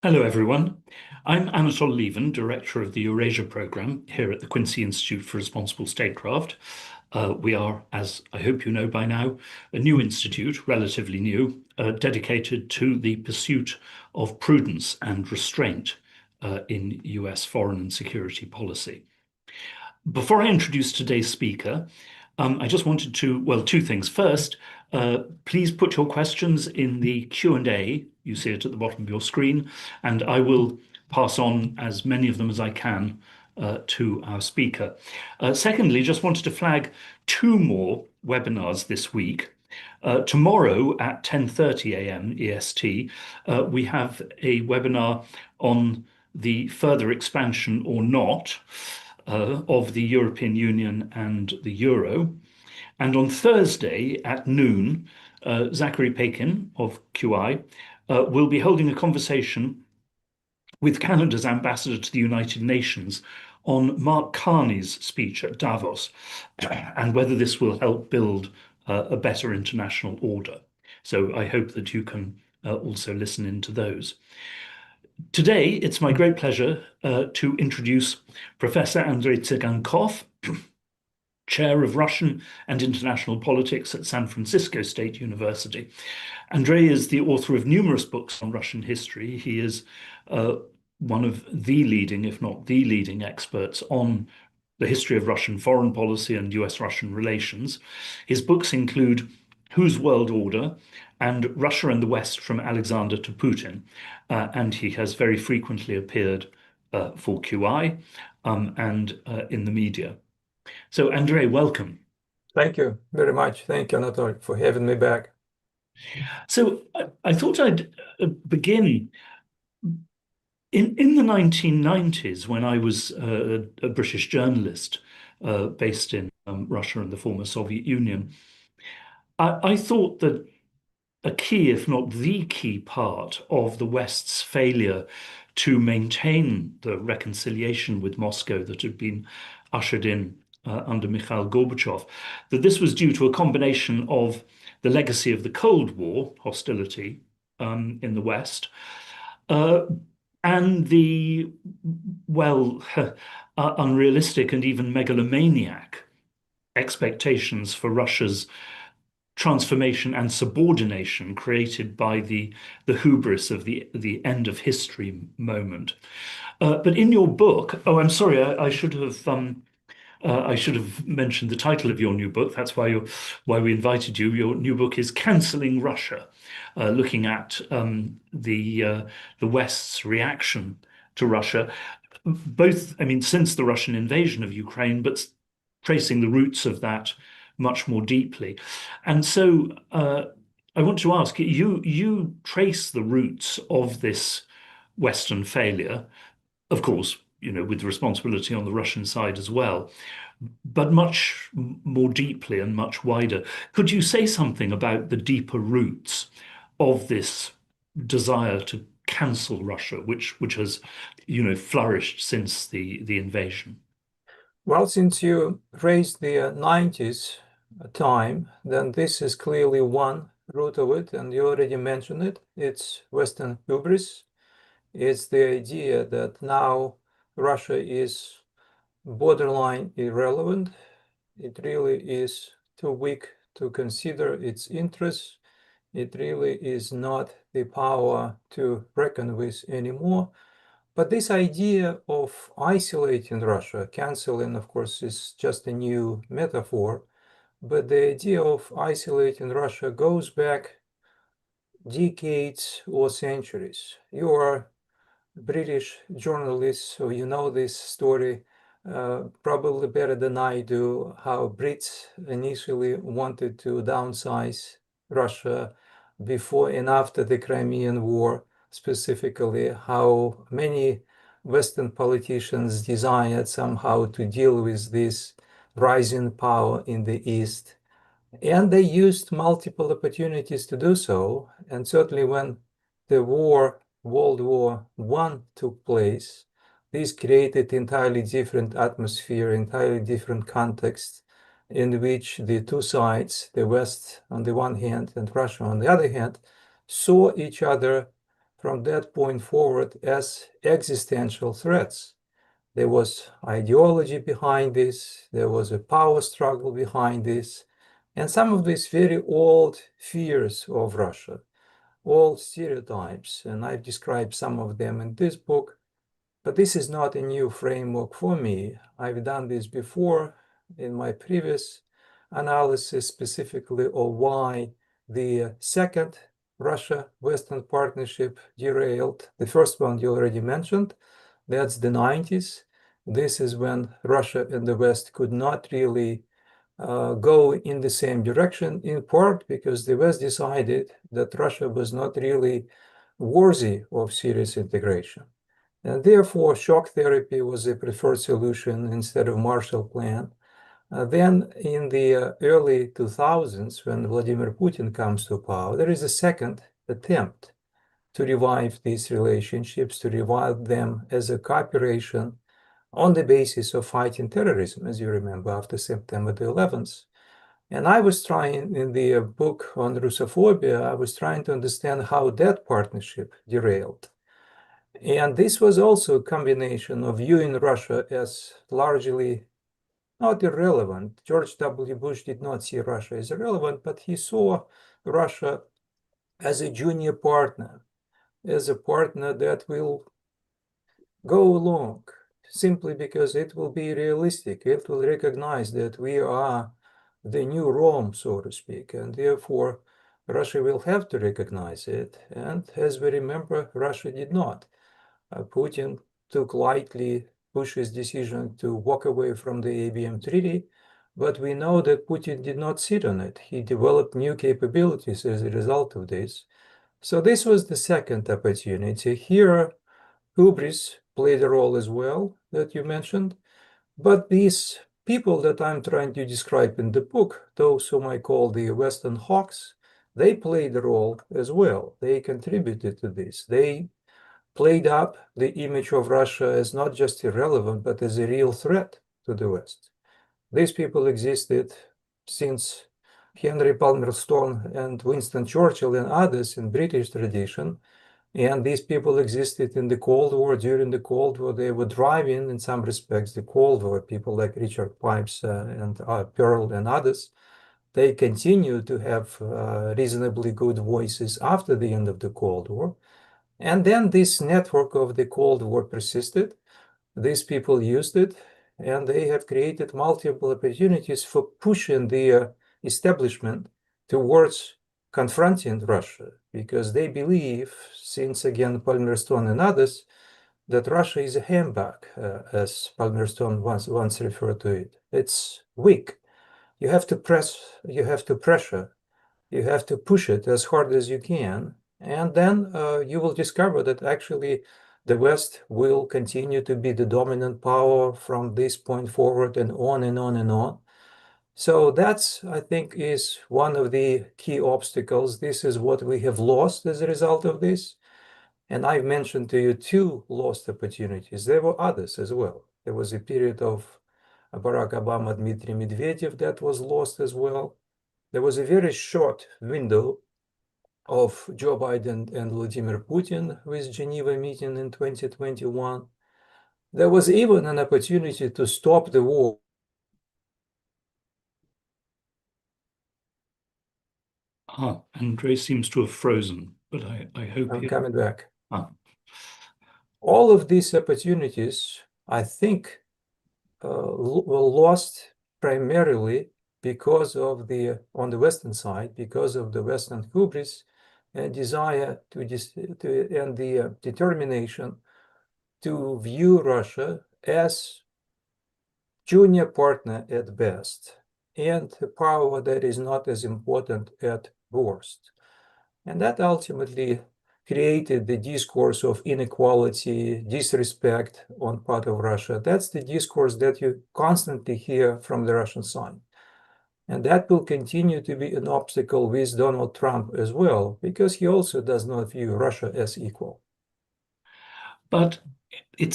Hello, everyone. I'm Anatol Lieven, Director of the Eurasia Programme here at the Quincy Institute for Responsible Statecraft. We are, as I hope you know by now, a new institute, relatively new, dedicated to the pursuit of prudence and restraint in US foreign and security policy. Before I introduce today's speaker, I just wanted to, well, two things. First, please put your questions in the Q&A. You see it at the bottom of your screen, and I will pass on as many of them as I can to our speaker. Secondly, just wanted to flag two more webinars this week. Tomorrow at 10:30 a.m. EST, we have a webinar on the further expansion or not of the European Union and the Euro. And on Thursday at noon, Zachary Pakin of QI will be holding a conversation with Canada's ambassador to the United Nations on Mark Carney's speech at Davos and whether this will help build a better international order. So I hope that you can also listen into those. Today, it's my great pleasure to introduce Professor Andrei Tsygankov, Chair of Russian and International Politics at San Francisco State University. Andrei is the author of numerous books on Russian history. He is one of the leading, if not the leading, experts on the history of Russian foreign policy and US-Russian relations. His books include Whose World Order and Russia and the West from Alexander to Putin. And he has very frequently appeared for QI and in the media. So, Andrei, welcome. Thank you very much. Thank you, Anatoly, for having me back. So I thought I'd begin in the 1990s when I was a British journalist based in Russia and the former Soviet Union. I thought that a key, if not the key part of the West's failure to maintain the reconciliation with Moscow that had been ushered in under Mikhail Gorbachev, that this was due to a combination of the legacy of the Cold War hostility in the West and the, well, unrealistic and even megalomaniac expectations for Russia's transformation and subordination created by the hubris of the end of history moment. But in your book, oh, I'm sorry, I should have mentioned the title of your new book. That's why we invited you. Your new book is Cancelling Russia, looking at the West's reaction to Russia, both, I mean, since the Russian invasion of Ukraine, but tracing the roots of that much more deeply. And so I want to ask, you trace the roots of this Western failure, of course, you know, with responsibility on the Russian side as well, but much more deeply and much wider. Could you say something about the deeper roots of this desire to cancel Russia, which has, you know, flourished since the invasion? Well, since you raised the 90s time, then this is clearly one root of it, and you already mentioned it. It's Western hubris. It's the idea that now Russia is borderline irrelevant. It really is too weak to consider its interests. It really is not the power to reckon with anymore. But this idea of isolating Russia, canceling, of course, is just a new metaphor. But the idea of isolating Russia goes back decades or centuries. You are a British journalist, so you know this story probably better than I do, how Brits initially wanted to downsize Russia before and after the Crimean War, specifically how many Western politicians desired somehow to deal with this rising power in the East. And they used multiple opportunities to do so. And certainly when the World War I took place, this created entirely different atmosphere, entirely different context in which the two sides, the West on the one hand and Russia on the other hand, saw each other from that point forward as existential threats. There was ideology behind this, there was a power struggle behind this, and some of these very old fears of Russia, old stereotypes, and I've described some of them in this book. But this is not a new framework for me. I've done this before in my previous analysis, specifically of why the second Russia-Western partnership derailed. The first one you already mentioned, that's the 90s. This is when Russia and the West could not really go in the same direction, in part because the West decided that Russia was not really worthy of serious integration. And therefore, shock therapy was a preferred solution instead of Marshall Plan. Then in the early 2000s, when Vladimir Putin comes to power, there is a second attempt to revive these relationships, to revive them as a cooperation on the basis of fighting terrorism, as you remember, after September the 11th. And I was trying, in the book on Russophobia, I was trying to understand how that partnership derailed. And this was also a combination of viewing Russia as largely not irrelevant. George W. Bush did not see Russia as irrelevant, but he saw Russia as a junior partner, as a partner that will go along simply because it will be realistic. It will recognize that we are the new Rome, so to speak, and therefore Russia will have to recognize it. And as we remember, Russia did not. Putin took lightly Bush's decision to walk away from the ABM treaty, but we know that Putin did not sit on it. He developed new capabilities as a result of this. So this was the second opportunity. Here, hubris played a role as well that you mentioned, but these people that I'm trying to describe in the book, those whom I call the Western hawks, they played a role as well. They contributed to this. They played up the image of Russia as not just irrelevant, but as a real threat to the West. These people existed since Henry Palmerston and Winston Churchill and others in British tradition. And these people existed in the Cold War. During the Cold War, they were driving, in some respects, the Cold War. People like Richard Pipes and Pearl and others, they continue to have reasonably good voices after the end of the Cold War. And then this network of the Cold War persisted. These people used it, and they have created multiple opportunities for pushing the establishment towards confronting Russia, because they believe, since again Palmerston and others, that Russia is a handbag, as Palmerston once referred to it. It's weak. You have to press, you have to pressure, you have to push it as hard as you can, and then you will discover that actually the West will continue to be the dominant power from this point forward and on and on and on. So that's, I think, is one of the key obstacles. This is what we have lost as a result of this. And I've mentioned to you two lost opportunities. There were others as well. There was a period of Barack Obama, Dmitry Medvedev that was lost as well. There was a very short window of Joe Biden and Vladimir Putin with Geneva meeting in 2021. There was even an opportunity to stop the war. Andrei seems to have frozen, but I hope I'm coming back. Ah. All of these opportunities, I think, were lost primarily because of on the Western side, because of the Western hubris and desire and the determination to view Russia as junior partner at best and a power that is not as important at worst. And that ultimately created the discourse of inequality, disrespect on part of Russia. That's the discourse that you constantly hear from the Russian side. And that will continue to be an obstacle with Donald Trump as well, because he also does not view Russia as equal. But I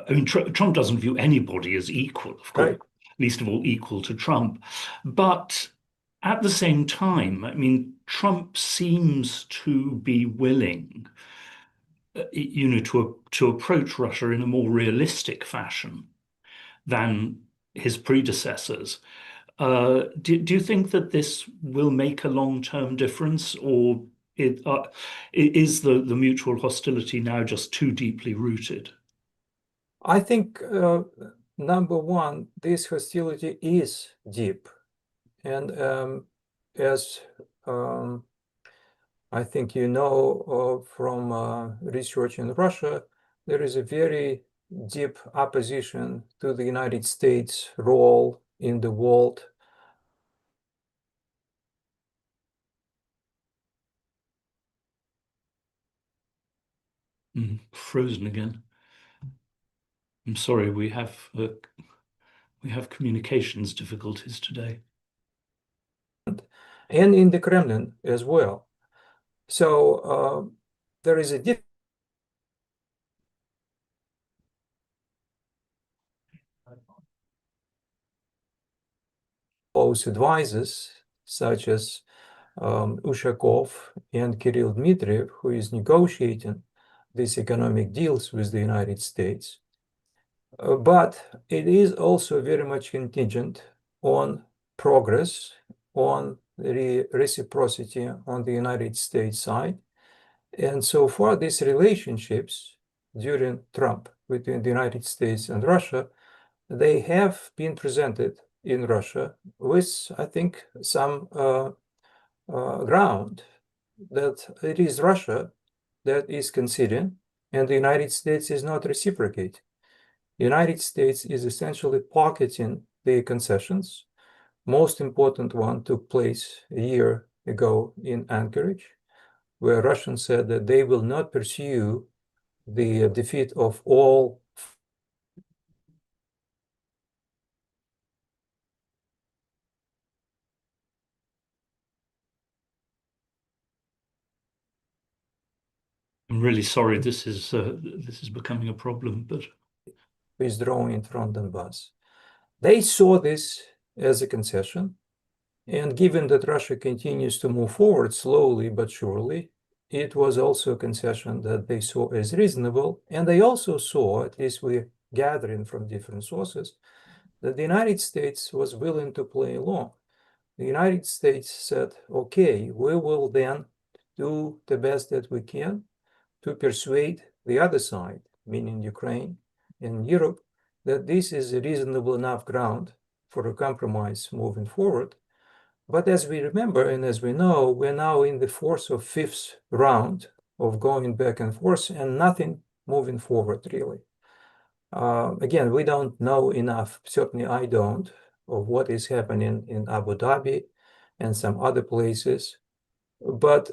mean, Trump doesn't view anybody as equal, of course, Right. least of all equal to Trump. But at the same time, I mean, Trump seems to be willing to approach Russia in a more realistic fashion than his predecessors. Do you think that this will make a long-term difference, or is the mutual hostility now just too deeply rooted? I think, number one, this hostility is deep. And as I think you know from research in Russia, there is a very deep opposition to the United States' role in the world. Frozen again. I'm sorry, we have communications difficulties today. And in the Kremlin as well. So there is a difference. Close advisors, such as Ushakov and Kirill Dmitriev, who is negotiating these economic deals with the United States. But it is also very much contingent on progress, on the reciprocity on the United States side. And so far, these relationships during Trump between the United States and Russia, they have been presented in Russia with, I think, some ground that it is Russia that is conceding and the United States is not reciprocating. The United States is essentially pocketing the concessions. Most important one took place a year ago in Anchorage, where Russians said that they will not pursue the defeat of all. I'm really sorry. This is becoming a problem, but Withdrawing from Donbass. They saw this as a concession, and given that Russia continues to move forward slowly but surely, it was also a concession that they saw as reasonable. And they also saw, at least we're gathering from different sources, that the United States was willing to play along. The United States said, okay, we will then do the best that we can to persuade the other side, meaning Ukraine and Europe, that this is a reasonable enough ground for a compromise moving forward. But as we remember, and as we know, we're now in the fourth or fifth round of going back and forth and nothing moving forward, really. Again, we don't know enough, certainly I don't, of what is happening in Abu Dhabi and some other places. But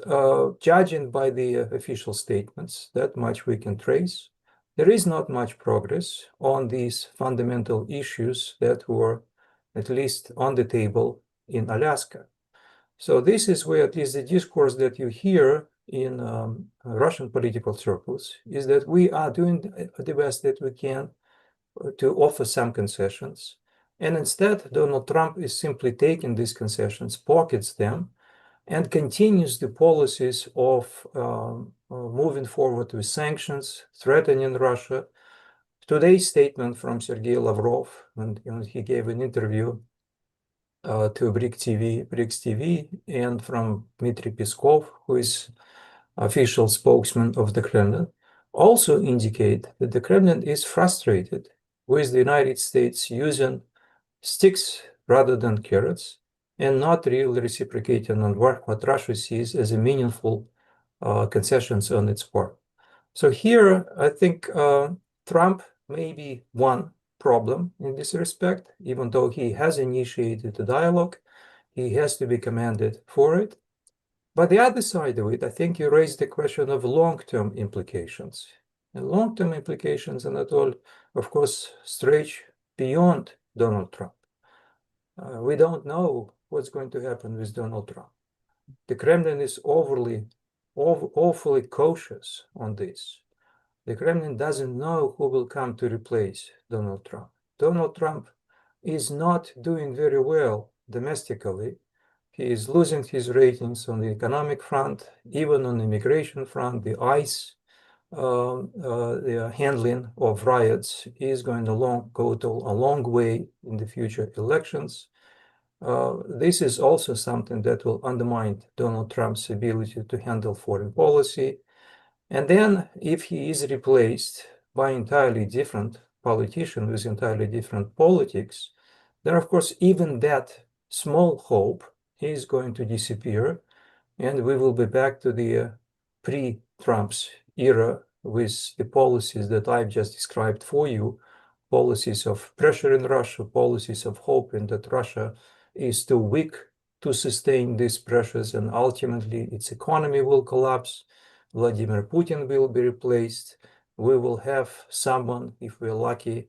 judging by the official statements, that much we can trace. There is not much progress on these fundamental issues that were at least on the table in Alaska. So this is where at least the discourse that you hear in Russian political circles is that we are doing the best that we can to offer some concessions. And instead, Donald Trump is simply taking these concessions, pockets them, and continues the policies of moving forward with sanctions, threatening Russia. Today's statement from Sergei Lavrov, when he gave an interview to BRICS TV, and from Dmitry Peskov, who is official spokesman of the Kremlin, also indicate that the Kremlin is frustrated with the United States using sticks rather than carrots and not really reciprocating on what Russia sees as a meaningful concessions on its part. So here, I think Trump may be one problem in this respect. Even though he has initiated the dialogue, he has to be commended for it. But the other side of it, I think you raised the question of long-term implications. And long-term implications, and that all, of course, stretch beyond Donald Trump. We don't know what's going to happen with Donald Trump. The Kremlin is awfully cautious on this. The Kremlin doesn't know who will come to replace Donald Trump. Donald Trump is not doing very well domestically. He is losing his ratings on the economic front, even on the immigration front. The ICE the handling of riots is going to go to a long way in the future elections. This is also something that will undermine Donald Trump's ability to handle foreign policy. And then if he is replaced by entirely different politician with entirely different politics, then of course even that small hope is going to disappear, and we will be back to the pre-Trump's era with the policies that I've just described for you, policies of pressure in Russia, policies of hoping that Russia is too weak to sustain these pressures and ultimately its economy will collapse. Vladimir Putin will be replaced. We will have someone, if we're lucky,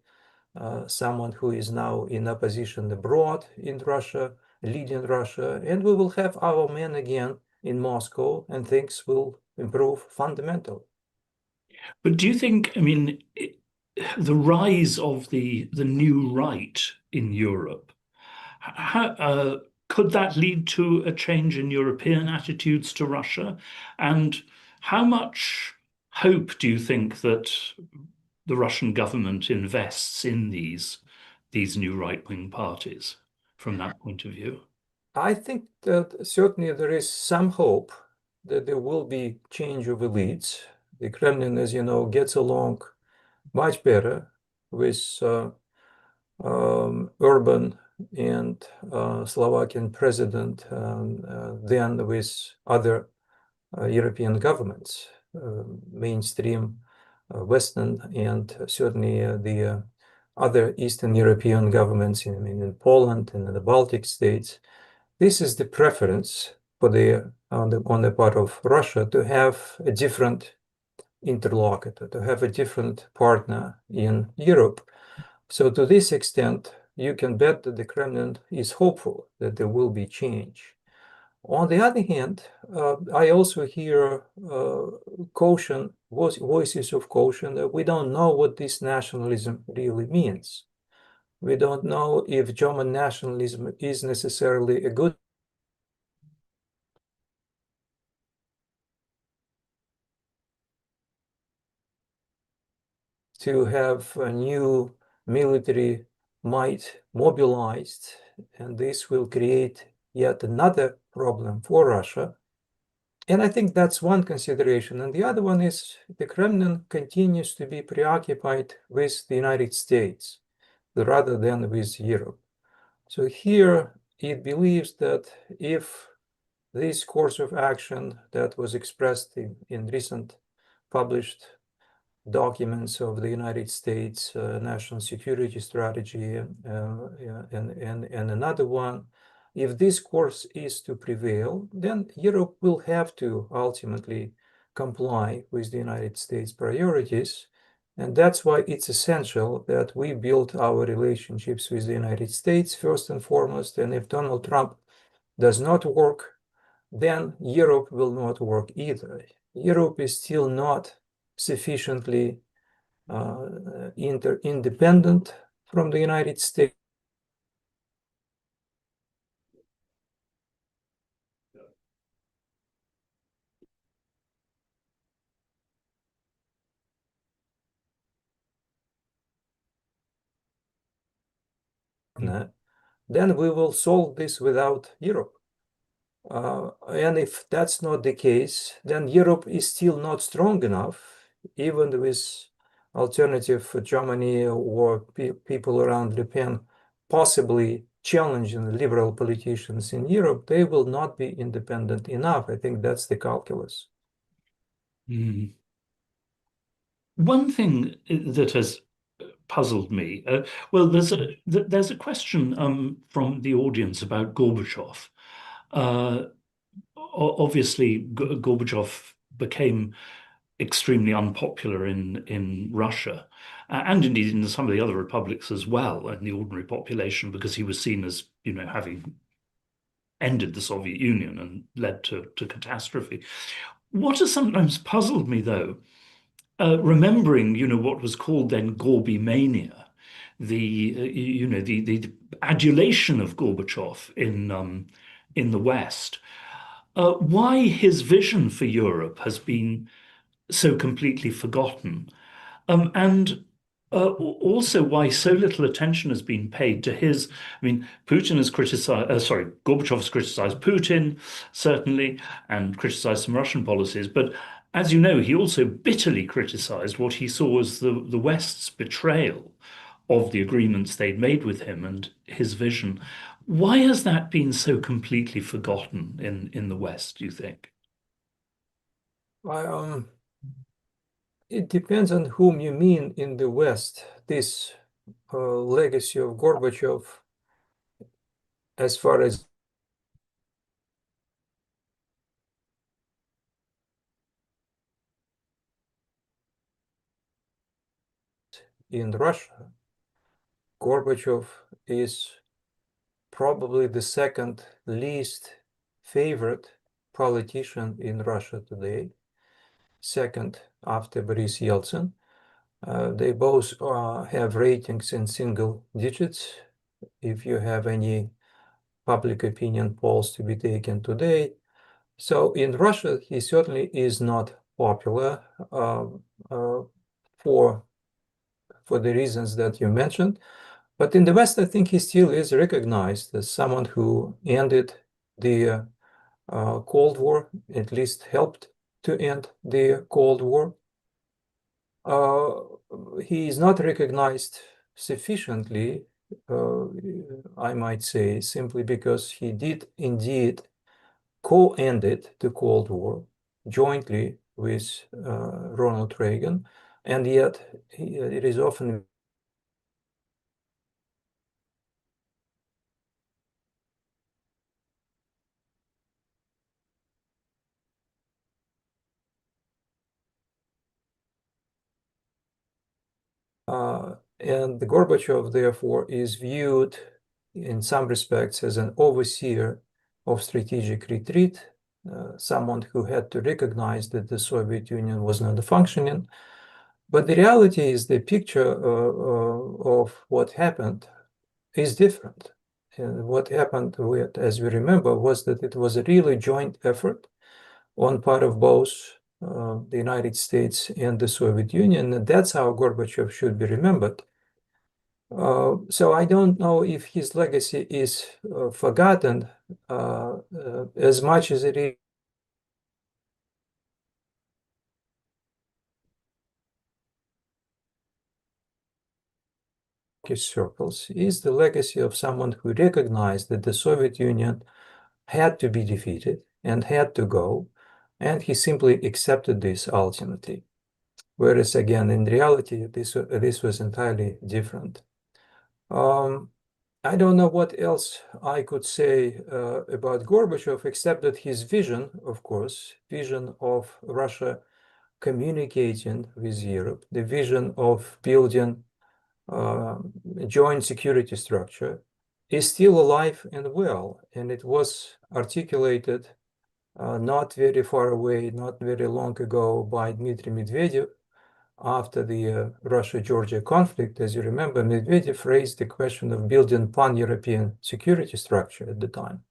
someone who is now in opposition abroad in Russia, leading Russia, and we will have our men again in Moscow, and things will improve fundamentally. But do you think, I mean, the rise of the new right in Europe, could that lead to a change in European attitudes to Russia? And how much hope do you think that the Russian government invests in these new right-wing parties from that point of view? I think that certainly there is some hope that there will be change of elites. The Kremlin, as you know, gets along much better with Urban and Slovakian president than with other European governments, mainstream Western and certainly the other Eastern European governments in Poland and in the Baltic states. This is the preference for on the part of Russia to have a different interlocutor, to have a different partner in Europe. So to this extent, you can bet that the Kremlin is hopeful that there will be change. On the other hand, I also hear caution, voices of caution that we don't know what this nationalism really means. We don't know if German nationalism is necessarily a good to have a new military might mobilized, and this will create yet another problem for Russia. And I think that's one consideration. And the other one is the Kremlin continues to be preoccupied with the United States rather than with Europe. So here it believes that if this course of action that was expressed in recent published documents of the United States national security strategy and another one, if this course is to prevail, then Europe will have to ultimately comply with the United States priorities. And that's why it's essential that we build our relationships with the United States first and foremost. And if Donald Trump does not work, then Europe will not work either. Europe is still not sufficiently independent from the United States. Then we will solve this without Europe. And if that's not the case, then Europe is still not strong enough, even with alternative for Germany or people around Le Pen possibly challenging liberal politicians in Europe, they will not be independent enough. I think that's the calculus. Mm. One thing that has puzzled me, well, there's a question from the audience about Gorbachev. Obviously, Gorbachev became extremely unpopular in Russia, and indeed in some of the other republics as well, and the ordinary population, because he was seen as, having ended the Soviet Union and led to catastrophe. What has sometimes puzzled me, though, remembering, what was called then Gorby mania, the adulation of Gorbachev in the West, why his vision for Europe has been so completely forgotten? And also why so little attention has been paid to his. I mean, Putin has criticized, Gorbachev has criticized Putin, certainly, and criticized some Russian policies. But as you know, he also bitterly criticized what he saw as the West's betrayal of the agreements they'd made with him and his vision. Why has that been so completely forgotten in the West, do you think? I, it depends on whom you mean in the West. This legacy of Gorbachev, as far as in Russia, Gorbachev is probably the second least favorite politician in Russia today, second after Boris Yeltsin. They both have ratings in single digits. If you have any public opinion polls to be taken today. So in Russia, he certainly is not popular uh, for the reasons that you mentioned. But in the West, I think he still is recognized as someone who ended the Cold War, at least helped to end the Cold War. He is not recognized sufficiently, I might say, simply because he did indeed co-ended the Cold War jointly with Ronald Reagan, and yet it is often and the Gorbachev, therefore, is viewed in some respects as an overseer of strategic retreat, someone who had to recognize that the Soviet Union was not functioning. But the reality is the picture of what happened is different. And what happened with, as we remember, was that it was a really joint effort on part of both the United States and the Soviet Union, and that's how Gorbachev should be remembered. So I don't know if his legacy is forgotten as much as it is his circles, is the legacy of someone who recognized that the Soviet Union had to be defeated and had to go, and he simply accepted this ultimately. Whereas again, in reality, this was entirely different. I don't know what else I could say about Gorbachev, except that his vision, of course, vision of Russia communicating with Europe, the vision of building a joint security structure, is still alive and well, and it was articulated not very far away, not very long ago by Dmitry Medvedev after the Russia-Georgia conflict. As you remember, Medvedev raised the question of building pan-European security structure at the time.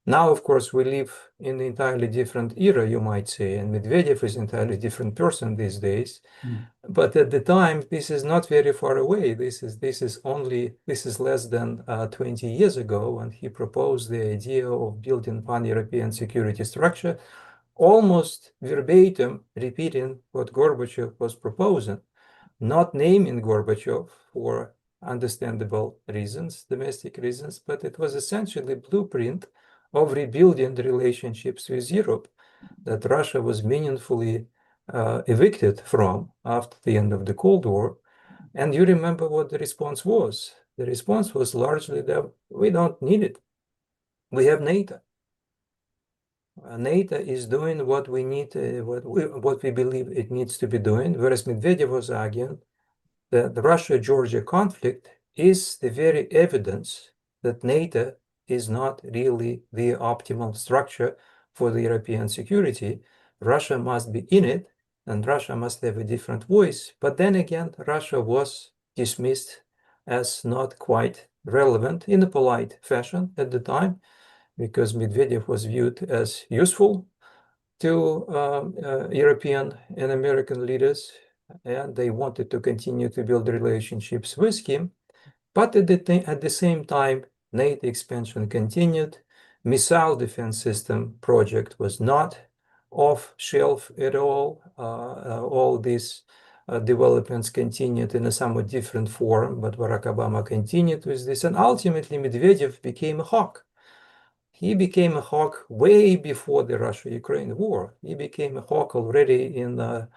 Now, of course, we live in an entirely different era, you might say, and Medvedev is an entirely different person these days. Mm. But at the time, this is not very far away. This is less than 20 years ago when he proposed the idea of building pan-European security structure, almost verbatim repeating what Gorbachev was proposing, not naming Gorbachev for understandable reasons, domestic reasons, but it was essentially a blueprint of rebuilding the relationships with Europe that Russia was meaningfully evicted from after the end of the Cold War. And you remember what the response was. The response was largely that we don't need it. We have NATO. NATO is doing what we need, what we believe it needs to be doing, whereas Medvedev was arguing that the Russia-Georgia conflict is the very evidence that NATO is not really the optimal structure for the European security. Russia must be in it, and Russia must have a different voice. But then again, Russia was dismissed as not quite relevant in a polite fashion at the time, because Medvedev was viewed as useful. to European and American leaders, and they wanted to continue to build relationships with him. But at the same time, NATO expansion continued. Missile defense system project was not off shelf at all. All these developments continued in a somewhat different form, but Barack Obama continued with this, and ultimately Medvedev became a hawk. He became a hawk way before the Russia-Ukraine war. He became a hawk already in the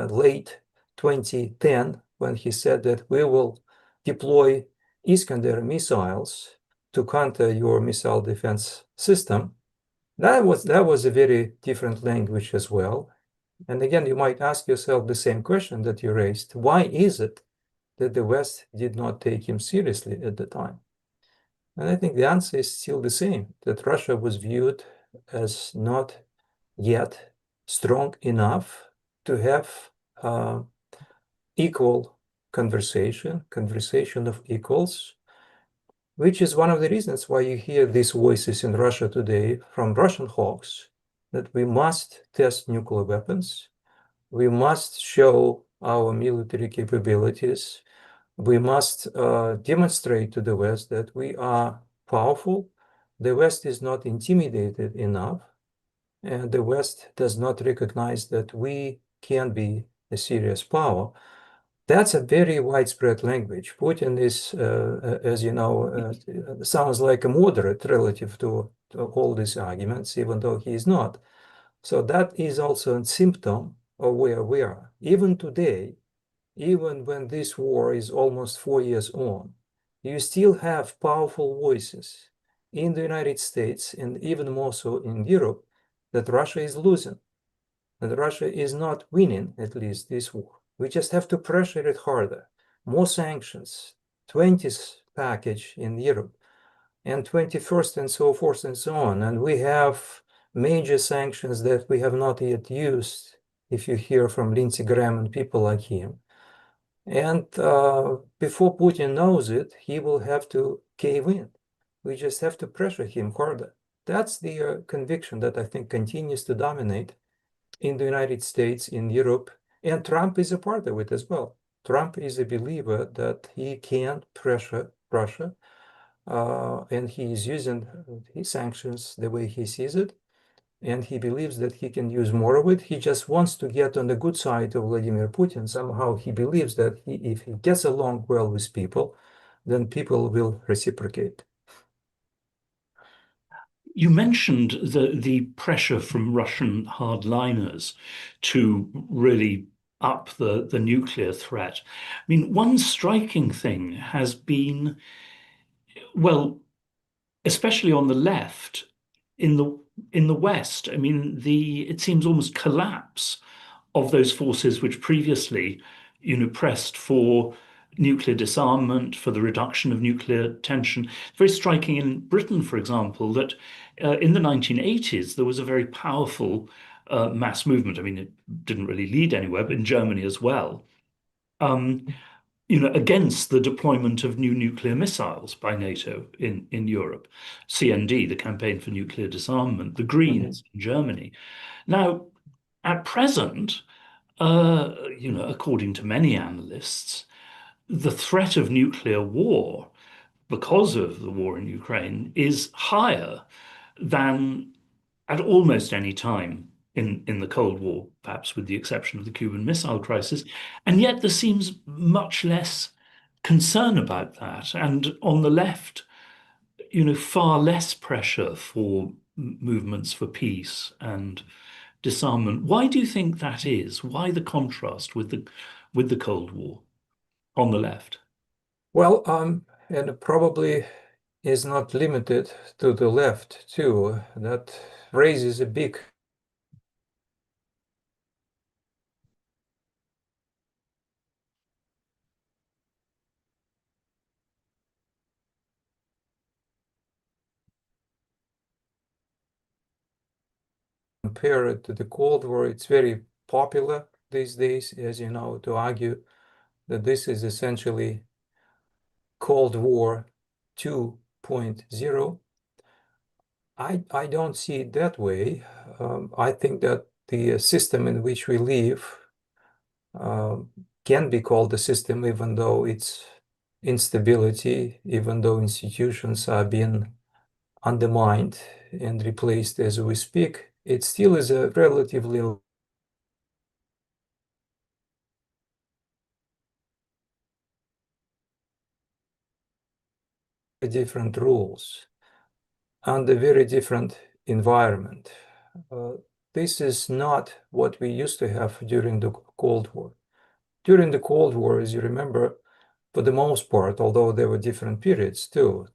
late 2010 when he said that we will deploy Iskander missiles to counter your missile defense system. That was a very different language as well. And again, you might ask yourself the same question that you raised. Why is it that the West did not take him seriously at the time? And I think the answer is still the same, that Russia was viewed as not yet strong enough to have equal conversation of equals, which is one of the reasons why you hear these voices in Russia today from Russian hawks, that we must test nuclear weapons, we must show our military capabilities, we must demonstrate to the West that we are powerful. The West is not intimidated enough, and the West does not recognize that we can be a serious power. That's a very widespread language. Putin is, as you know, sounds like a moderate relative to all these arguments, even though he is not. So that is also a symptom of where we are. Even today, even when this war is almost 4 years on, you still have powerful voices in the United States and even more so in Europe that Russia is losing, that Russia is not winning, at least this war. We just have to pressure it harder. More sanctions, 20th package in Europe, and 21st and so forth and so on. And we have major sanctions that we have not yet used, if you hear from Lindsey Graham and people like him. And before Putin knows it, he will have to cave in. We just have to pressure him harder. That's the conviction that I think continues to dominate in the United States, in Europe, and Trump is a part of it as well. Trump is a believer that he can pressure Russia, and he is using his sanctions the way he sees it. And he believes that he can use more of it. He just wants to get on the good side of Vladimir Putin. Somehow he believes that if he gets along well with people, then people will reciprocate. You mentioned the pressure from Russian hardliners to really up the nuclear threat. I mean, one striking thing has been, well, especially on the left, in the West, I mean, it seems almost collapse of those forces which previously, pressed for nuclear disarmament, for the reduction of nuclear tension. Very striking in Britain, for example, that in the 1980s there was a very powerful mass movement. I mean, it didn't really lead anywhere, but in Germany as well. Um, against the deployment of new nuclear missiles by NATO in Europe, CND, the Campaign for Nuclear Disarmament, the Greens in Germany. Now, at present, according to many analysts, the threat of nuclear war because of the war in Ukraine is higher than at almost any time in the Cold War, perhaps with the exception of the Cuban Missile Crisis. And yet there seems much less concern about that. And on the left, far less pressure for movements for peace and disarmament. Why do you think that is? Why the contrast with the Cold War on the left? Well, and it probably is not limited to the left too. That raises a big compare it to the Cold War. It's very popular these days, as you know, to argue that this is essentially Cold War 2.0. I don't see it that way. I think that the system in which we live can be called a system, even though it's instability, even though institutions are being undermined and replaced as we speak. It still is a relatively different rules under very different environment. This is not what we used to have during the Cold War. During the Cold War, as you remember, for the most part, although there were different periods too,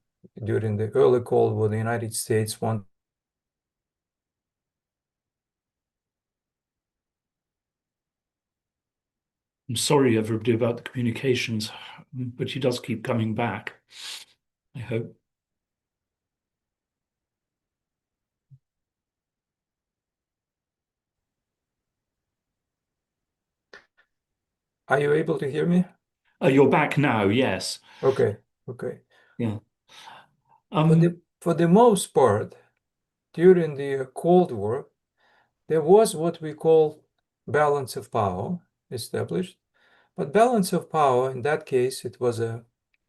during the early Cold War, the United States wanted I'm sorry, everybody, about the communications, but he does keep coming back, I hope. Are you able to hear me? You're back now, yes. Okay, okay. Yeah. For the most part, during the Cold War, there was what we call balance of power established. But balance of power, in that case, it was a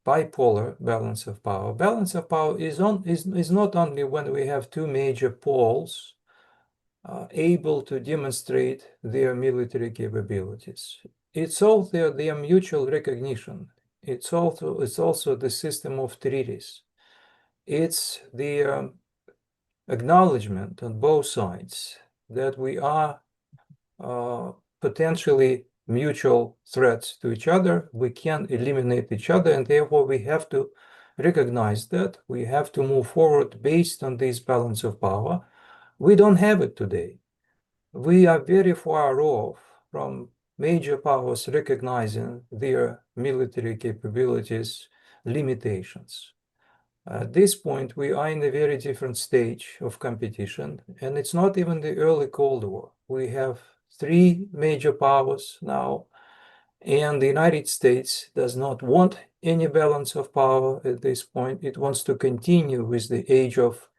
bipolar balance of power. Balance of power is not only when we have two major poles able to demonstrate their military capabilities. It's also their mutual recognition. It's also the system of treaties. It's the acknowledgement on both sides that we are potentially mutual threats to each other. We can eliminate each other, and therefore we have to recognize that. We have to move forward based on this balance of power. We don't have it today. We are very far off from major powers recognizing their military capabilities limitations. At this point, we are in a very different stage of competition, and it's not even the early Cold War. We have three major powers now, and the United States does not want any balance of power at this point. It wants to continue with the age of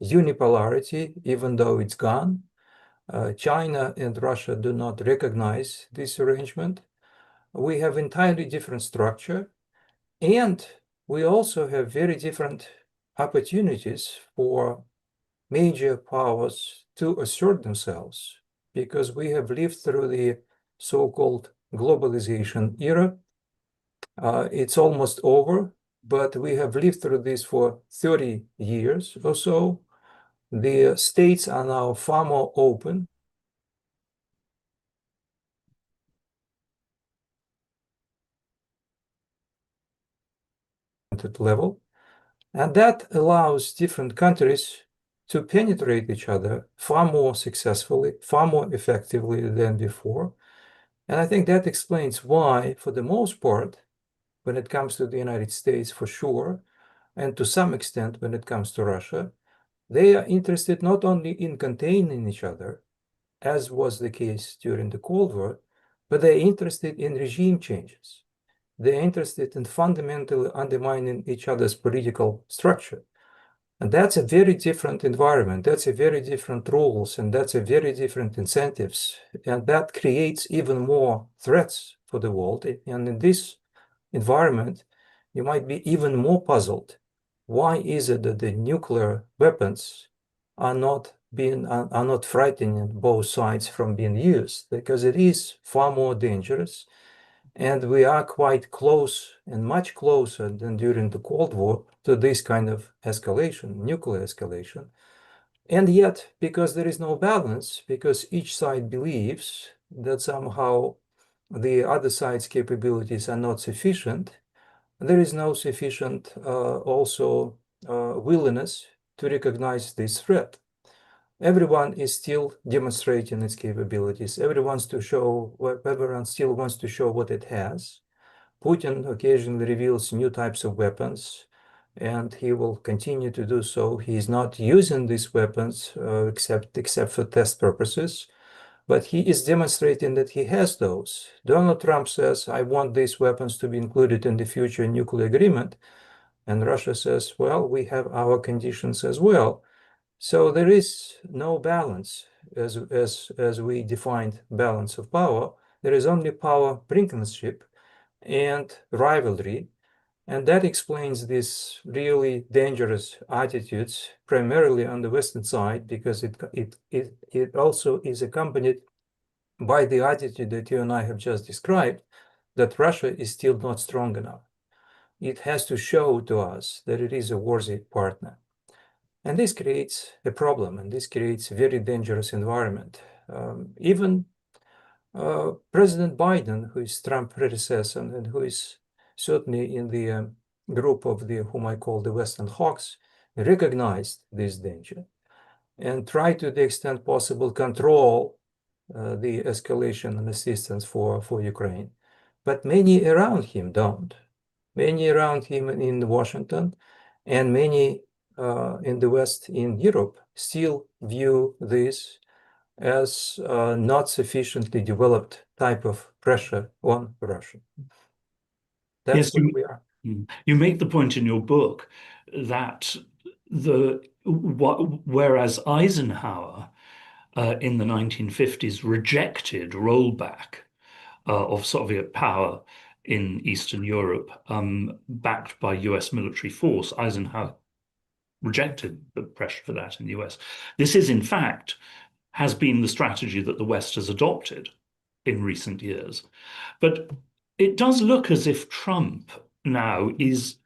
unipolarity, even though it's gone. China and Russia do not recognize this arrangement. We have entirely different structure, and we also have very different opportunities for major powers to assert themselves, because we have lived through the so-called globalization era. It's almost over, but we have lived through this for 30 years or so. The states are now far more open at level, and that allows different countries to penetrate each other far more successfully, far more effectively than before. And I think that explains why, for the most part, when it comes to the United States, for sure, and to some extent when it comes to Russia, they are interested not only in containing each other, as was the case during the Cold War, but they're interested in regime changes. They're interested in fundamentally undermining each other's political structure. And that's a very different environment. That's a very different rules, and that's a very different incentives. And that creates even more threats for the world. And in this environment, you might be even more puzzled. Why is it that the nuclear weapons are not frightening both sides from being used? Because it is far more dangerous. And we are quite close, and much closer than during the Cold War, to this kind of escalation, nuclear escalation. And yet, because there is no balance, because each side believes that somehow the other side's capabilities are not sufficient, there is no sufficient also willingness to recognize this threat. Everyone is still demonstrating its capabilities. Everyone still wants to show what it has. Putin occasionally reveals new types of weapons, and he will continue to do so. He is not using these weapons except for test purposes, but he is demonstrating that he has those. Donald Trump says, I want these weapons to be included in the future nuclear agreement. And Russia says, well, we have our conditions as well. So there is no balance as we defined balance of power. There is only power brinkmanship and rivalry. And that explains these really dangerous attitudes, primarily on the Western side, because it also is accompanied by the attitude that you and I have just described, that Russia is still not strong enough. It has to show to us that it is a worthy partner. And this creates a problem, and this creates a very dangerous environment. Even President Biden, who is Trump's predecessor and who is certainly in the group of the whom I call the Western hawks, recognized this danger and tried to the extent possible control the escalation and assistance for Ukraine. But many around him don't. Many around him in Washington and many in the West, in Europe, still view this as not sufficiently developed type of pressure on Russia. That's Yes, where we are. you make the point in your book that whereas Eisenhower in the 1950s rejected rollback of Soviet power in Eastern Europe, backed by US military force, Eisenhower rejected the pressure for that in the US. This is, in fact, has been the strategy that the West has adopted in recent years. But it does look as if Trump now is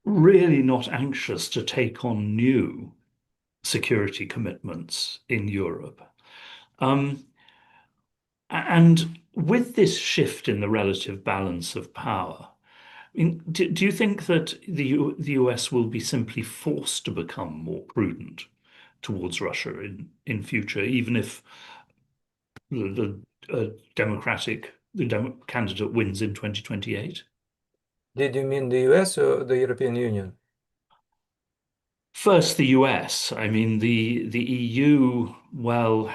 really not anxious to take on new security commitments in Europe. And with this shift in the relative balance of power, do you think that the US will be simply forced to become more prudent towards Russia in future, even if the candidate wins in 2028? Did you mean the US or the European Union? First, the US. I mean, the EU, well,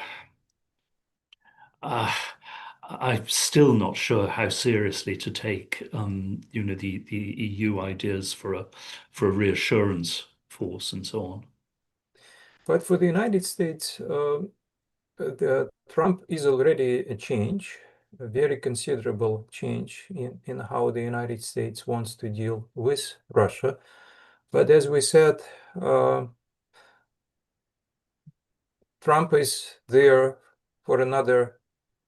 I'm still not sure how seriously to take, the EU ideas for a reassurance force and so on. But for the United States, Trump is already a change, a very considerable change in how the United States wants to deal with Russia. But as we said, Trump is there for another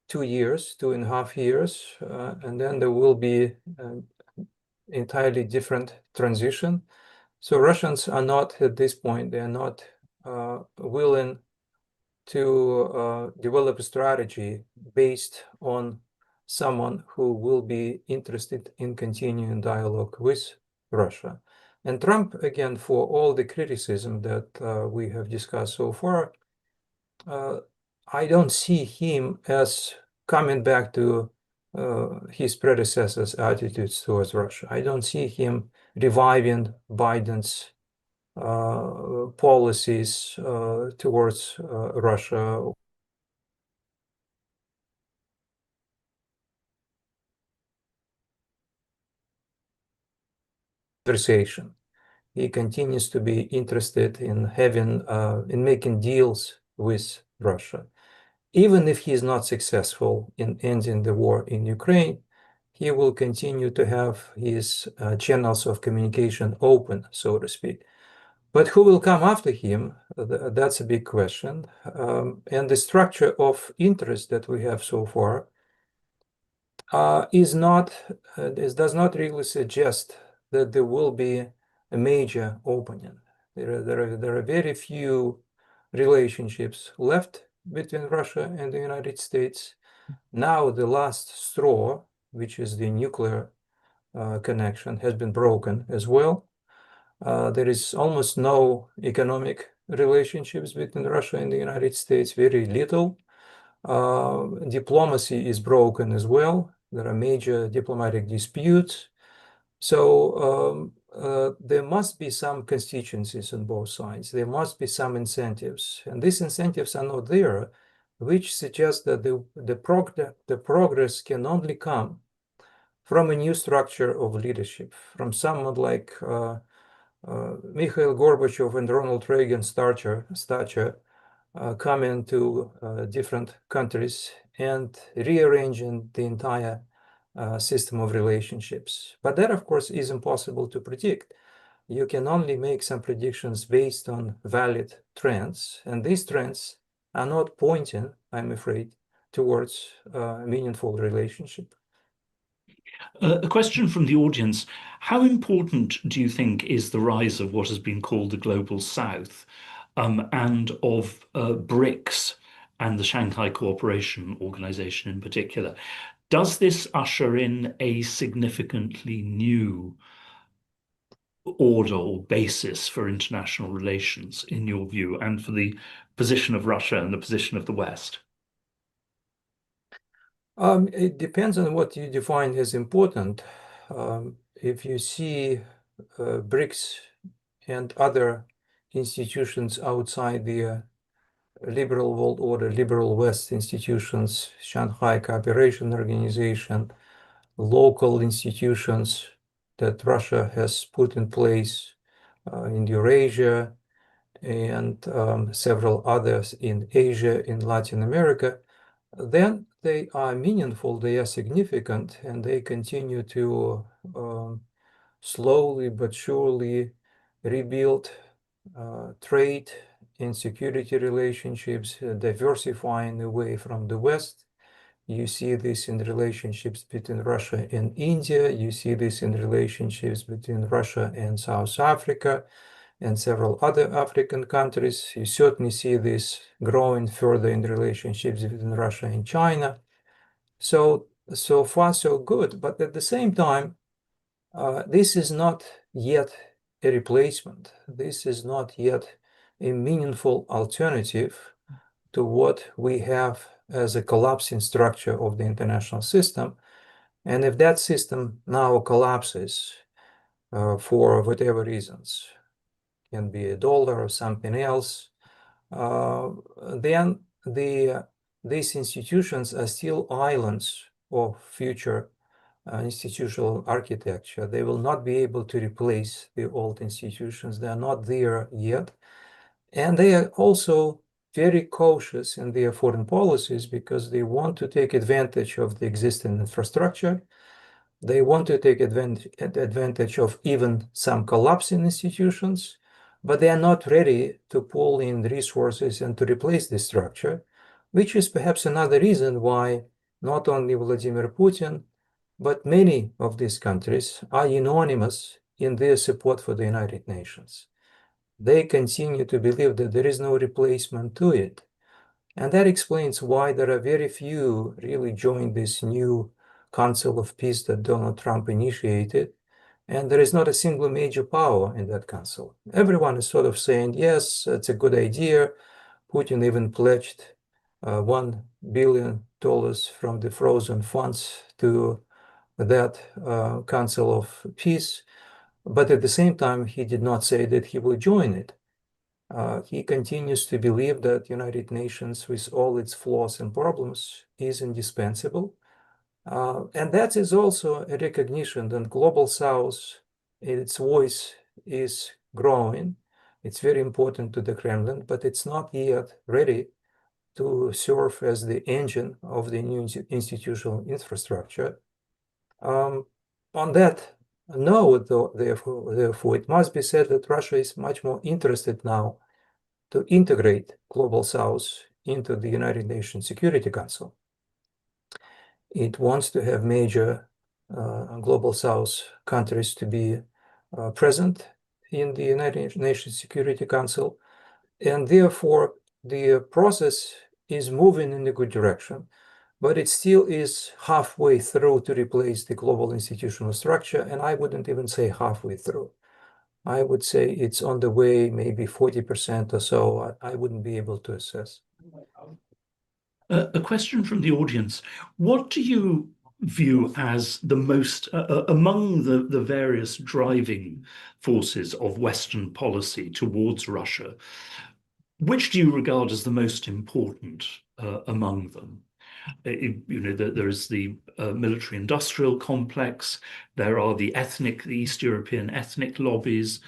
2 years, 2.5 years, and then there will be an entirely different transition. So Russians are not at this point, they are not willing to develop a strategy based on someone who will be interested in continuing dialogue with Russia. And Trump, again, for all the criticism that we have discussed so far, I don't see him as coming back to his predecessors' attitudes towards Russia. I don't see him reviving Biden's policies towards Russia. Conversation. He continues to be interested in having in making deals with Russia. Even if he is not successful in ending the war in Ukraine, he will continue to have his channels of communication open, so to speak. But who will come after him? That's a big question. And the structure of interest that we have so far is not, this does not really suggest that there will be a major opening. There are very few relationships left between Russia and the United States. Now the last straw, which is the nuclear connection, has been broken as well. There is almost no economic relationships between Russia and the United States, very little. Diplomacy is broken as well. There are major diplomatic disputes. So there must be some constituencies on both sides. There must be some incentives. And these incentives are not there, which suggests that the progress can only come from a new structure of leadership, from someone like Mikhail Gorbachev and Ronald Reagan's stature coming to different countries and rearranging the entire system of relationships. But that, of course, is impossible to predict. You can only make some predictions based on valid trends, and these trends are not pointing, I'm afraid, towards a meaningful relationship. A question from the audience. How important do you think is the rise of what has been called the Global South, and of BRICS and the Shanghai Cooperation Organization in particular? Does this usher in a significantly new order or basis for international relations, in your view, and for the position of Russia and the position of the West? It depends on what you define as important. If you see BRICS and other institutions outside the liberal world order, liberal West institutions, Shanghai Cooperation Organization, local institutions that Russia has put in place in Eurasia and several others in Asia, in Latin America, then they are meaningful, they are significant, and they continue to slowly but surely rebuild trade and security relationships, diversifying away from the West. You see this in relationships between Russia and India. You see this in relationships between Russia and South Africa and several other African countries. You certainly see this growing further in relationships between Russia and China. So far, so good. But at the same time, this is not yet a replacement. This is not yet a meaningful alternative to what we have as a collapsing structure of the international system. And if that system now collapses for whatever reasons, can be a dollar or something else, then these institutions are still islands of future institutional architecture. They will not be able to replace the old institutions. They are not there yet. And they are also very cautious in their foreign policies because they want to take advantage of the existing infrastructure. They want to take advantage of even some collapsing institutions, but they are not ready to pull in resources and to replace the structure, which is perhaps another reason why not only Vladimir Putin, but many of these countries are unanimous in their support for the United Nations. They continue to believe that there is no replacement to it. And that explains why there are very few really joined this new Council of Peace that Donald Trump initiated. And there is not a single major power in that council. Everyone is sort of saying, yes, it's a good idea. Putin even pledged $1 billion from the frozen funds to that Council of Peace. But at the same time, he did not say that he will join it. He continues to believe that United Nations, with all its flaws and problems, is indispensable. And that is also a recognition that Global South, its voice is growing. It's very important to the Kremlin, but it's not yet ready to serve as the engine of the new institutional infrastructure. On that note, though, therefore, it must be said that Russia is much more interested now to integrate Global South into the United Nations Security Council. It wants to have major Global South countries to be present in the United Nations Security Council, and therefore the process is moving in a good direction. But it still is halfway through to replace the global institutional structure, and I wouldn't even say halfway through. I would say it's on the way, maybe 40% or so. I wouldn't be able to assess. A question from the audience. What do you view as the most, among the various driving forces of Western policy towards Russia, which do you regard as the most important among them? There is the military-industrial complex. There are the East European ethnic lobbies.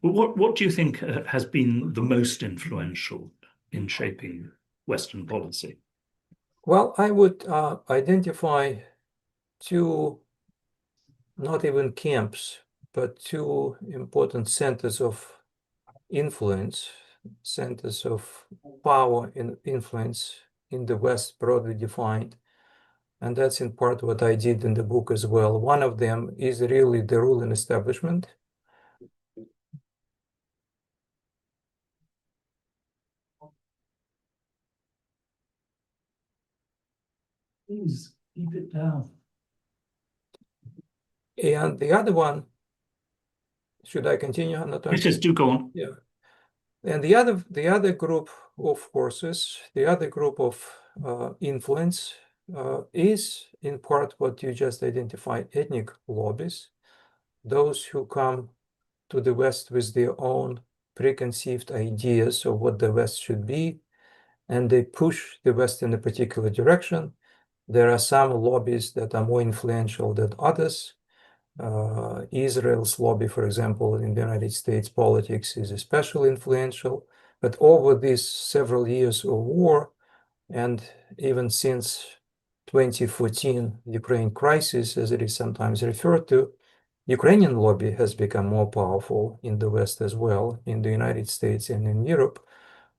What do you think has been the most influential in shaping Western policy? Well, I would identify two, not even camps, but two important centers of influence, centers of power and influence in the West, broadly defined. And that's in part what I did in the book as well. One of them is really the ruling establishment. Please keep it down. And the other one, should I continue, Anatoly? Yes, do go on. Yeah. And the other group of forces, the other group of influence is in part what you just identified, ethnic lobbies, those who come to the West with their own preconceived ideas of what the West should be, and they push the West in a particular direction. There are some lobbies that are more influential than others. Israel's lobby, for example, in the United States politics is especially influential. But over these several years of war, and even since 2014 Ukraine crisis, as it is sometimes referred to, Ukrainian lobby has become more powerful in the West as well, in the United States and in Europe.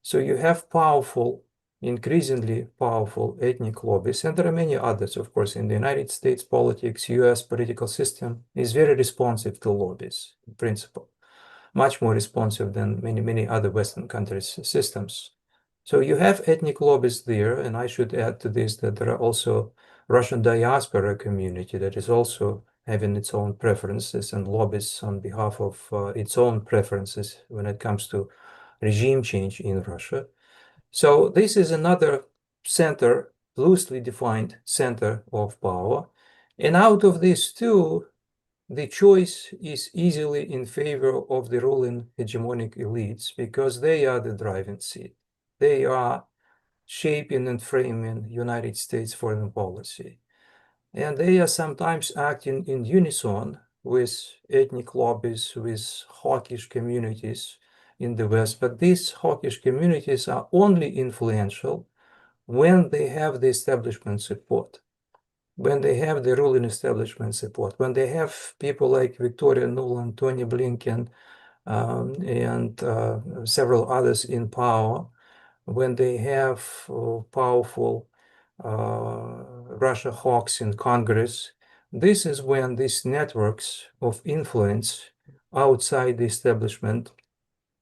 So you have powerful, increasingly powerful ethnic lobbies, and there are many others, of course. In the United States politics, US political system is very responsive to lobbies, in principle, much more responsive than many other Western countries' systems. So you have ethnic lobbies there, and I should add to this that there are also Russian diaspora community that is also having its own preferences and lobbies on behalf of its own preferences when it comes to regime change in Russia. So this is another center, loosely defined center of power. And out of these two, the choice is easily in favor of the ruling hegemonic elites because they are the driving seat. They are shaping and framing United States foreign policy. And they are sometimes acting in unison with ethnic lobbies, with hawkish communities in the West. But these hawkish communities are only influential when they have the establishment support, when they have the ruling establishment support, when they have people like Victoria Nuland, Tony Blinken, and several others in power, when they have powerful Russia hawks in Congress. This is when these networks of influence outside the establishment,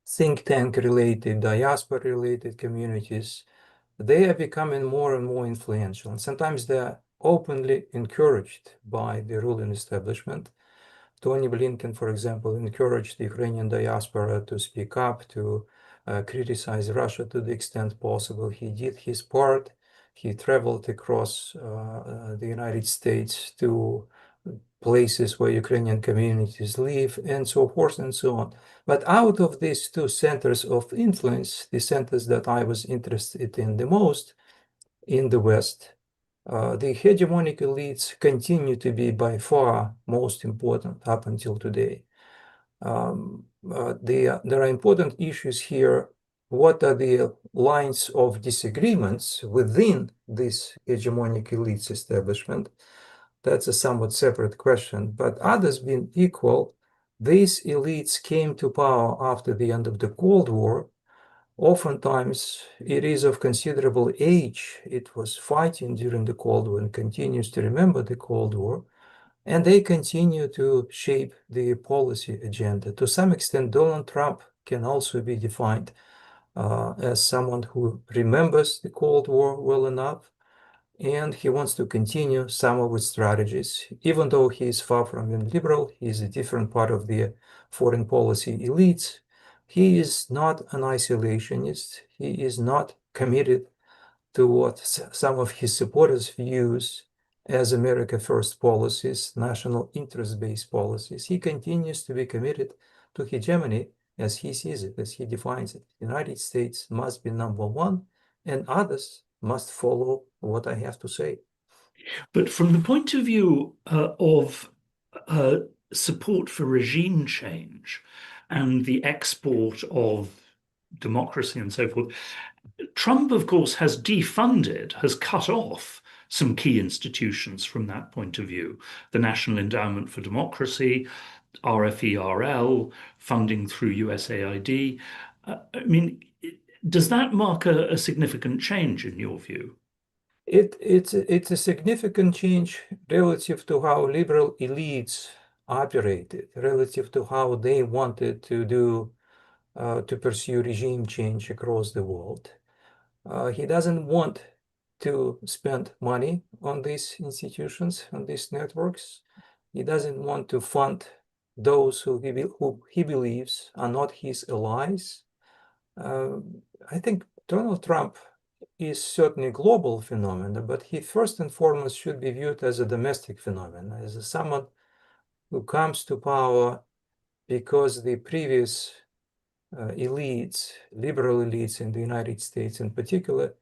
think tank related, diaspora related communities, they are becoming more and more influential. And sometimes they're openly encouraged by the ruling establishment. Tony Blinken, for example, encouraged the Ukrainian diaspora to speak up, to criticize Russia to the extent possible. He did his part. He traveled across the United States to places where Ukrainian communities live, and so forth and so on. But out of these two centers of influence, the centers that I was interested in the most in the West, the hegemonic elites continue to be by far most important up until today. There are important issues here. What are the lines of disagreements within this hegemonic elites establishment? That's a somewhat separate question. But others being equal, these elites came to power after the end of the Cold War. Oftentimes, it is of considerable age. It was fighting during the Cold War and continues to remember the Cold War. And they continue to shape the policy agenda. To some extent, Donald Trump can also be defined as someone who remembers the Cold War well enough, and he wants to continue some of its strategies. Even though he is far from being liberal, he is a different part of the foreign policy elites. He is not an isolationist. He is not committed to what some of his supporters views as America First policies, national interest-based policies. He continues to be committed to hegemony as he sees it, as he defines it. The United States must be number one, and others must follow what I have to say. But from the point of view of uh, support for regime change and the export of democracy and so forth, Trump, of course, has defunded, has cut off some key institutions from that point of view. The National Endowment for Democracy, RFERL, funding through USAID. I mean, does that mark a significant change in your view? It's a significant change relative to how liberal elites operated, relative to how they wanted to do to pursue regime change across the world. He doesn't want to spend money on these institutions, on these networks. He doesn't want to fund those who he believes are not his allies. I think Donald Trump is certainly a global phenomenon, but he first and foremost should be viewed as a domestic phenomenon, as someone who comes to power because the previous elites, liberal elites in the United States in particular,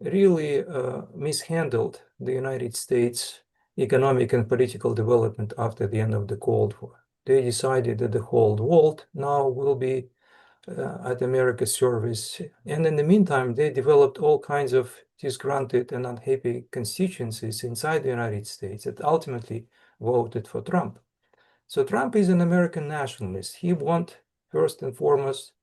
really mishandled the United States economic and political development after the end of the Cold War. They decided that the whole world now will be at America's service. And in the meantime, they developed all kinds of disgruntled and unhappy constituencies inside the United States that ultimately voted for Trump. So Trump is an American nationalist. He wants, first and foremost,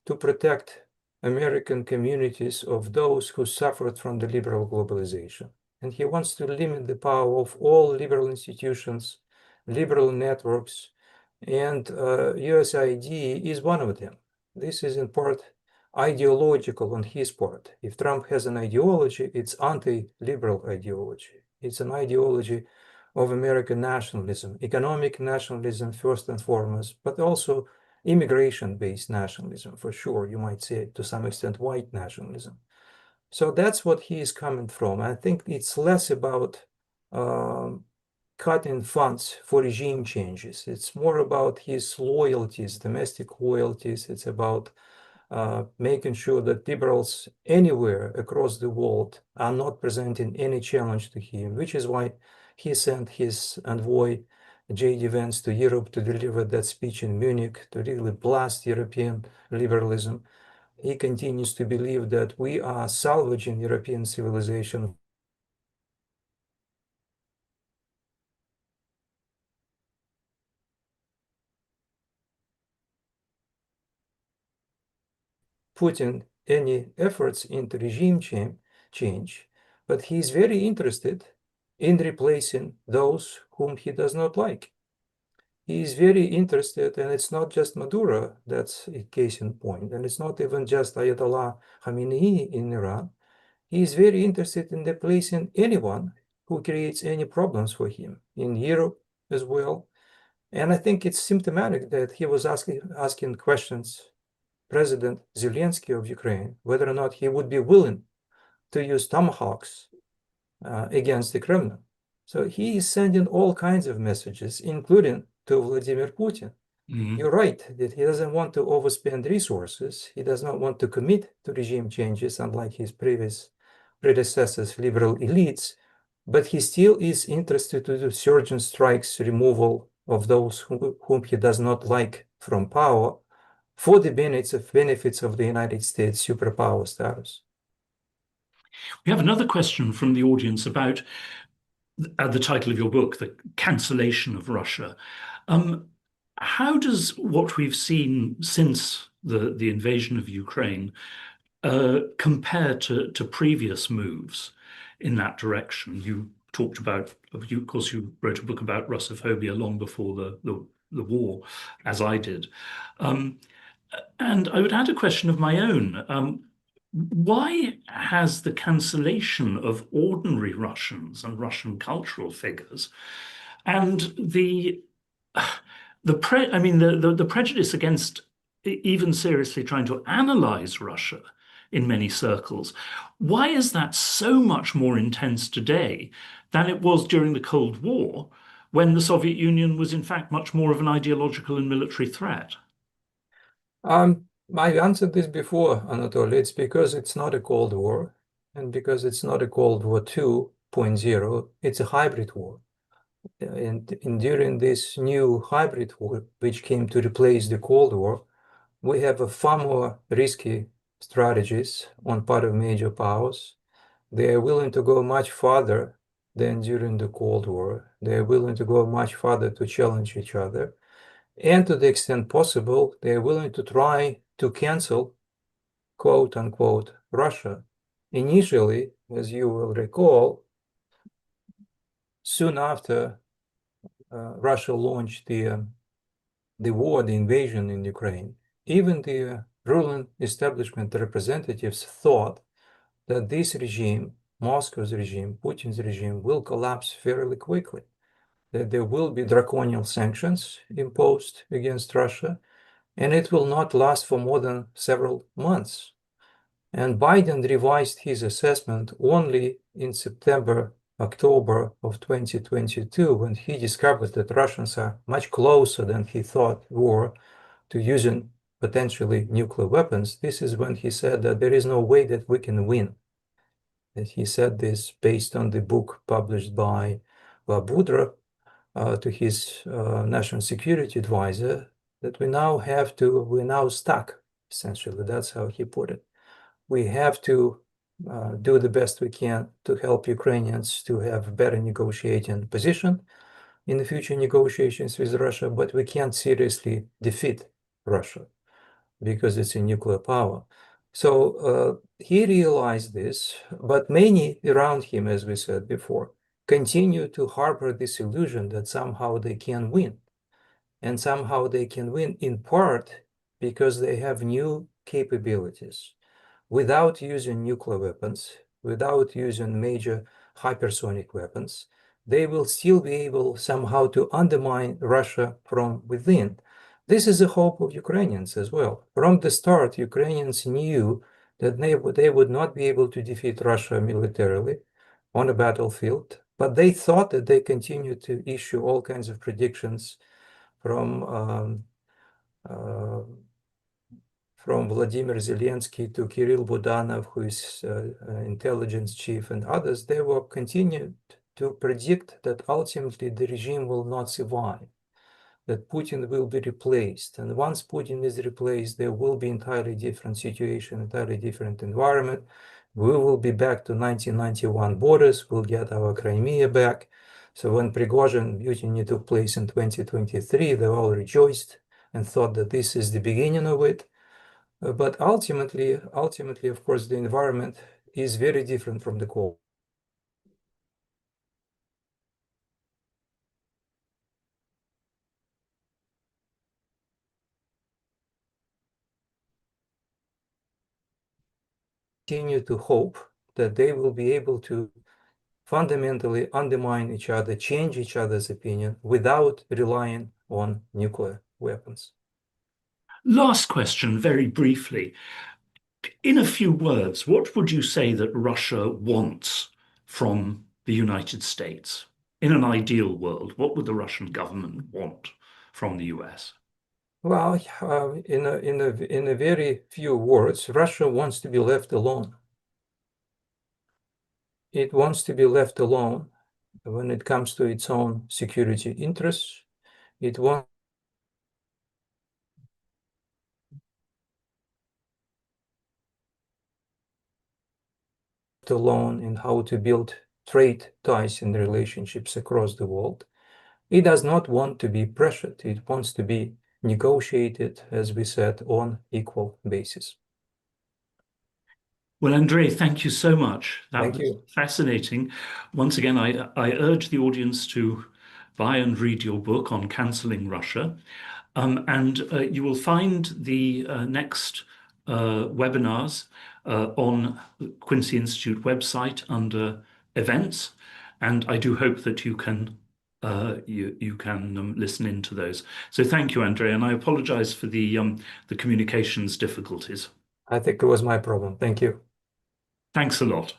to protect American communities of those who suffered from the liberal globalization. And he wants to limit the power of all liberal institutions, liberal networks, and USAID is one of them. This is in part ideological on his part. If Trump has an ideology, it's anti-liberal ideology. It's an ideology of American nationalism, economic nationalism first and foremost, but also immigration-based nationalism, for sure. You might say to some extent white nationalism. So that's what he is coming from. I think it's less about cutting funds for regime changes. It's more about his loyalties, domestic loyalties. It's about making sure that liberals anywhere across the world are not presenting any challenge to him, which is why he sent his envoy, J.D. Vance, to Europe to deliver that speech in Munich to really blast European liberalism. He continues to believe that we are salvaging European civilization putting any efforts into regime change, but he's very interested in replacing those whom he does not like. He is very interested, and it's not just Maduro, that's a case in point, and it's not even just Ayatollah Khamenei in Iran. He is very interested in replacing anyone who creates any problems for him in Europe as well. And I think it's symptomatic that he was asking questions President Zelensky of Ukraine whether or not he would be willing to use tomahawks against the Kremlin. So he is sending all kinds of messages, including to Vladimir Putin. You're right that he doesn't want to overspend resources. He does not want to commit to regime changes, unlike his predecessors, liberal elites, but he still is interested to do surgeon strikes, removal of those whom he does not like from power for the benefits of the United States superpower status. We have another question from the audience about the title of your book, The Cancellation of Russia. How does what we've seen since the invasion of Ukraine compare to previous moves in that direction? You talked about, of course, you wrote a book about Russophobia long before the war, as I did. And I would add a question of my own. Why has the cancellation of ordinary Russians and Russian cultural figures and the prejudice against even seriously trying to analyze Russia in many circles, why is that so much more intense today than it was during the Cold War, when the Soviet Union was in fact much more of an ideological and military threat? I answered this before, Anatoly. It's because it's not a Cold War. and because it's not a Cold War 2.0, it's a hybrid war. And during this new hybrid war, which came to replace the Cold War, we have a far more risky strategies on part of major powers. They are willing to go much farther than during the Cold War. They are willing to go much farther to challenge each other. And to the extent possible, they are willing to try to cancel, quote unquote, Russia. Initially, as you will recall, soon after Russia launched the war, the invasion in Ukraine, even the ruling establishment representatives thought that this regime, Moscow's regime, Putin's regime, will collapse fairly quickly, that there will be draconian sanctions imposed against Russia, and it will not last for more than several months. And Biden revised his assessment only in September, October of 2022, when he discovered that Russians are much closer than he thought were to using potentially nuclear weapons. This is when he said that there is no way that we can win. And he said this based on the book published by Boudreaux to his national security advisor, that we're now stuck, essentially. That's how he put it. We have to do the best we can to help Ukrainians to have a better negotiating position in the future negotiations with Russia, but we can't seriously defeat Russia because it's a nuclear power. So he realized this, but many around him, as we said before, continue to harbor this illusion that somehow they can win. And somehow they can win in part because they have new capabilities. Without using nuclear weapons, without using major hypersonic weapons, they will still be able somehow to undermine Russia from within. This is the hope of Ukrainians as well. From the start, Ukrainians knew that they would not be able to defeat Russia militarily on a battlefield, but they thought that they continued to issue all kinds of predictions from Vladimir Zelensky to Kirill Budanov, who is intelligence chief, and others. They were continued to predict that ultimately the regime will not survive, that Putin will be replaced. And once Putin is replaced, there will be entirely different situation, entirely different environment. We will be back to 1991 borders. We'll get our Crimea back. So when Prigozhin mutiny took place in 2023, they all rejoiced and thought that this is the beginning of it. But ultimately, of course, the environment is very different from the Cold. Continue to hope that they will be able to fundamentally undermine each other, change each other's opinion without relying on nuclear weapons. Last question, very briefly. In a few words, what would you say that Russia wants from the United States? In an ideal world, what would the Russian government want from the US? Well, in a very few words, Russia wants to be left alone. It wants to be left alone when it comes to its own security interests. It wants alone in how to build trade ties and relationships across the world. It does not want to be pressured. It wants to be negotiated, as we said, on equal basis. Well, Andrei, thank you so much. That Thank was you. fascinating. Once again, I urge the audience to buy and read your book on cancelling Russia. And you will find the next webinars on the Quincy Institute website under events. And I do hope that you can listen into those. So thank you, Andrei, and I apologize for the communications difficulties. I think it was my problem. Thank you. Thanks a lot.